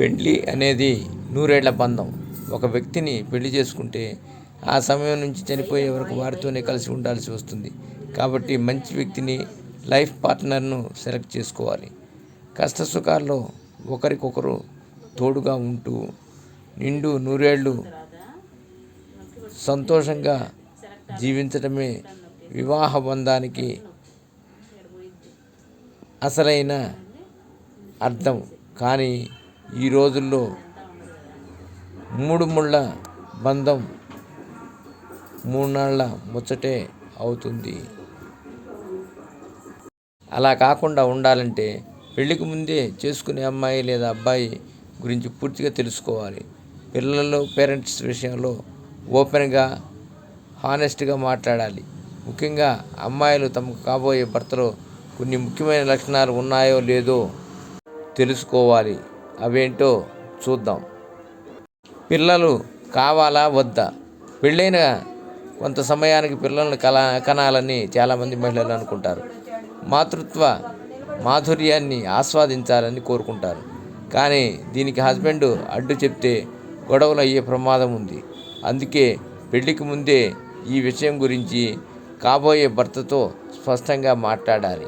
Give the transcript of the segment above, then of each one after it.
పెళ్లి అనేది నూరేళ్ల బంధం. ఒక వ్యక్తిని పెళ్లి చేసుకుంటే ఆ సమయం నుంచి చనిపోయే వరకు వారితోనే కలిసి ఉండాల్సి వస్తుంది. కాబట్టి మంచి వ్యక్తిని, లైఫ్ పార్ట్నర్ను సెలెక్ట్ చేసుకోవాలి. కష్టసుఖాల్లో ఒకరికొకరు తోడుగా ఉంటూ నిండు నూరేళ్లు సంతోషంగా జీవించడమే వివాహ బంధానికి అసలైన అర్థం. కానీ ఈ రోజుల్లో మూడు ముళ్ళ బంధం మూనాళ్ళ ముచ్చటే అవుతుంది. అలా కాకుండా ఉండాలంటే పెళ్లికి ముందే చేసుకునే అమ్మాయి లేదా అబ్బాయి గురించి పూర్తిగా తెలుసుకోవాలి. పిల్లలు, పేరెంట్స్ విషయంలో ఓపెన్గా, హానెస్ట్గా మాట్లాడాలి. ముఖ్యంగా అమ్మాయిలు తమకు కాబోయే భర్తలో కొన్ని ముఖ్యమైన లక్షణాలు ఉన్నాయో లేదో తెలుసుకోవాలి. అవేంటో చూద్దాం. పిల్లలు కావాలా వద్దా? పెళ్ళైన కొంత సమయానికి పిల్లల్ని కనాలని చాలామంది మహిళలు అనుకుంటారు. మాతృత్వ మాధుర్యాన్ని ఆస్వాదించాలని కోరుకుంటారు. కానీ దీనికి హస్బెండ్ అడ్డు చెప్తే గొడవలు అయ్యే ప్రమాదం ఉంది. అందుకే పెళ్లికి ముందే ఈ విషయం గురించి కాబోయే భర్తతో స్పష్టంగా మాట్లాడాలి.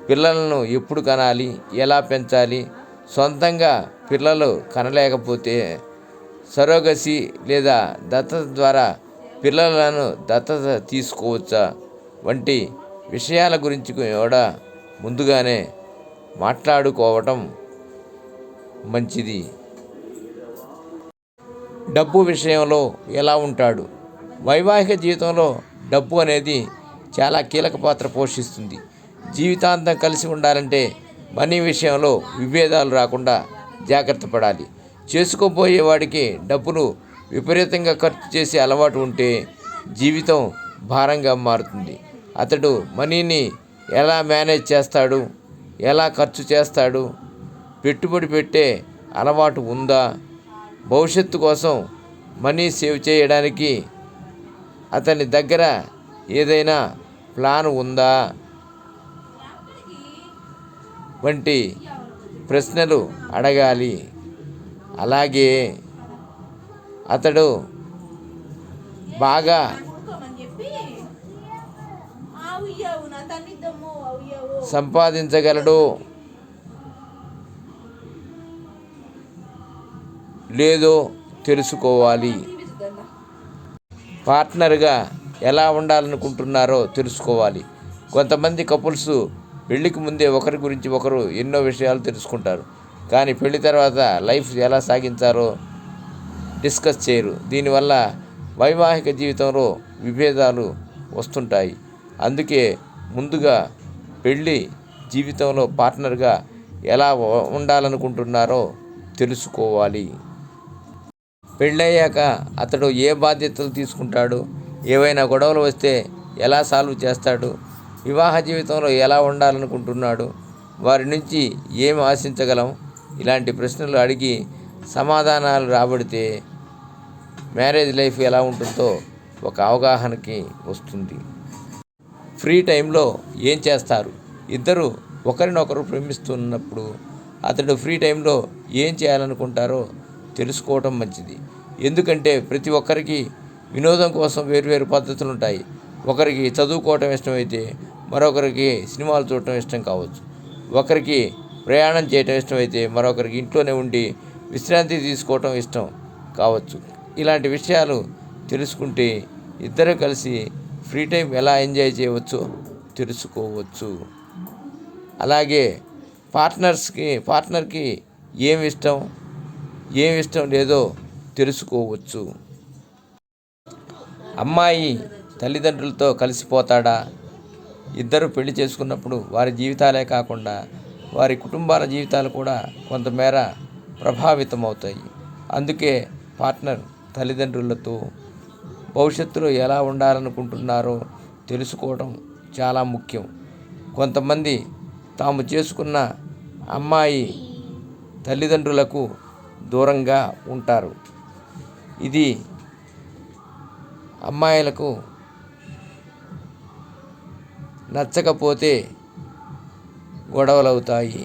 పిల్లలను ఎప్పుడు కనాలి, ఎలా పెంచాలి, సొంతంగా పిల్లలు కనలేకపోతే సరోగసి లేదా దత్తత ద్వారా పిల్లలను దత్తత తీసుకోవచ్చా వంటి విషయాల గురించి కూడా ముందుగానే మాట్లాడుకోవటం మంచిది. డబ్బు విషయంలో ఎలా ఉంటాడు? వైవాహిక జీవితంలో డబ్బు అనేది చాలా కీలక పాత్ర పోషిస్తుంది. జీవితాంతం కలిసి ఉండాలంటే మనీ విషయంలో విభేదాలు రాకుండా జాగ్రత్త పడాలి. చేసుకోబోయే వాడికి డబ్బును విపరీతంగా ఖర్చు చేసే అలవాటు ఉంటే జీవితం భారంగా మారుతుంది. అతడు మనీని ఎలా మేనేజ్ చేస్తాడు, ఎలా ఖర్చు చేస్తాడు, పెట్టుబడి పెట్టే అలవాటు ఉందా, భవిష్యత్తు కోసం మనీ సేవ్ చేయడానికి అతని దగ్గర ఏదైనా ప్లాన్ ఉందా వంటి ప్రశ్నలు అడగాలి. అలాగే అతడు బాగా సంపాదించగలడో లేదో తెలుసుకోవాలి. పార్ట్నర్గా ఎలా ఉండాలనుకుంటున్నారో తెలుసుకోవాలి. కొంతమంది కపుల్స్ పెళ్లికి ముందే ఒకరి గురించి ఒకరు ఎన్నో విషయాలు తెలుసుకుంటారు. కానీ పెళ్లి తర్వాత లైఫ్ ఎలా సాగించాలో డిస్కస్ చేయరు. దీనివల్ల వైవాహిక జీవితంలో విభేదాలు వస్తుంటాయి. అందుకే ముందుగా పెళ్లి జీవితంలో పార్ట్నర్గా ఎలా ఉండాలనుకుంటున్నారో తెలుసుకోవాలి. పెళ్ళయ్యాక అతడు ఏ బాధ్యతలు తీసుకుంటాడు, ఏవైనా గొడవలు వస్తే ఎలా సాల్వ్ చేస్తాడు, వివాహ జీవితంలో ఎలా ఉండాలనుకుంటున్నాడు, వారి నుంచి ఏమి ఆశించగలం, ఇలాంటి ప్రశ్నలు అడిగి సమాధానాలు రాబడితే మ్యారేజ్ లైఫ్ ఎలా ఉంటుందో ఒక అవగాహనకి వస్తుంది. ఫ్రీ టైంలో ఏం చేస్తారు? ఇద్దరు ఒకరినొకరు ప్రేమిస్తున్నప్పుడు అతడు ఫ్రీ టైంలో ఏం చేయాలనుకుంటారో తెలుసుకోవటం మంచిది. ఎందుకంటే ప్రతి ఒక్కరికి వినోదం కోసం వేరువేరు పద్ధతులు ఉంటాయి. ఒకరికి చదువుకోవటం ఇష్టమైతే మరొకరికి సినిమాలు చూడటం ఇష్టం కావచ్చు. ఒకరికి ప్రయాణం చేయటం ఇష్టమైతే మరొకరికి ఇంట్లోనే ఉండి విశ్రాంతి తీసుకోవటం ఇష్టం కావచ్చు. ఇలాంటి విషయాలు తెలుసుకుంటే ఇద్దరు కలిసి ఫ్రీ టైం ఎలా ఎంజాయ్ చేయవచ్చో తెలుసుకోవచ్చు. అలాగే పార్ట్నర్కి ఏమి ఇష్టం లేదో తెలుసుకోవచ్చు. అమ్మాయి తల్లిదండ్రులతో కలిసిపోతాడా? ఇద్దరు పెళ్లి చేసుకున్నప్పుడు వారి జీవితాలే కాకుండా వారి కుటుంబాల జీవితాలు కూడా కొంతమేర ప్రభావితమవుతాయి. అందుకే పార్ట్నర్ తల్లిదండ్రులతో భవిష్యత్తులో ఎలా ఉండాలనుకుంటున్నారో తెలుసుకోవడం చాలా ముఖ్యం. కొంతమంది తాము చేసుకున్న అమ్మాయి తల్లిదండ్రులకు దూరంగా ఉంటారు. ఇది అమ్మాయిలకు నచ్చకపోతే గొడవలవుతాయి.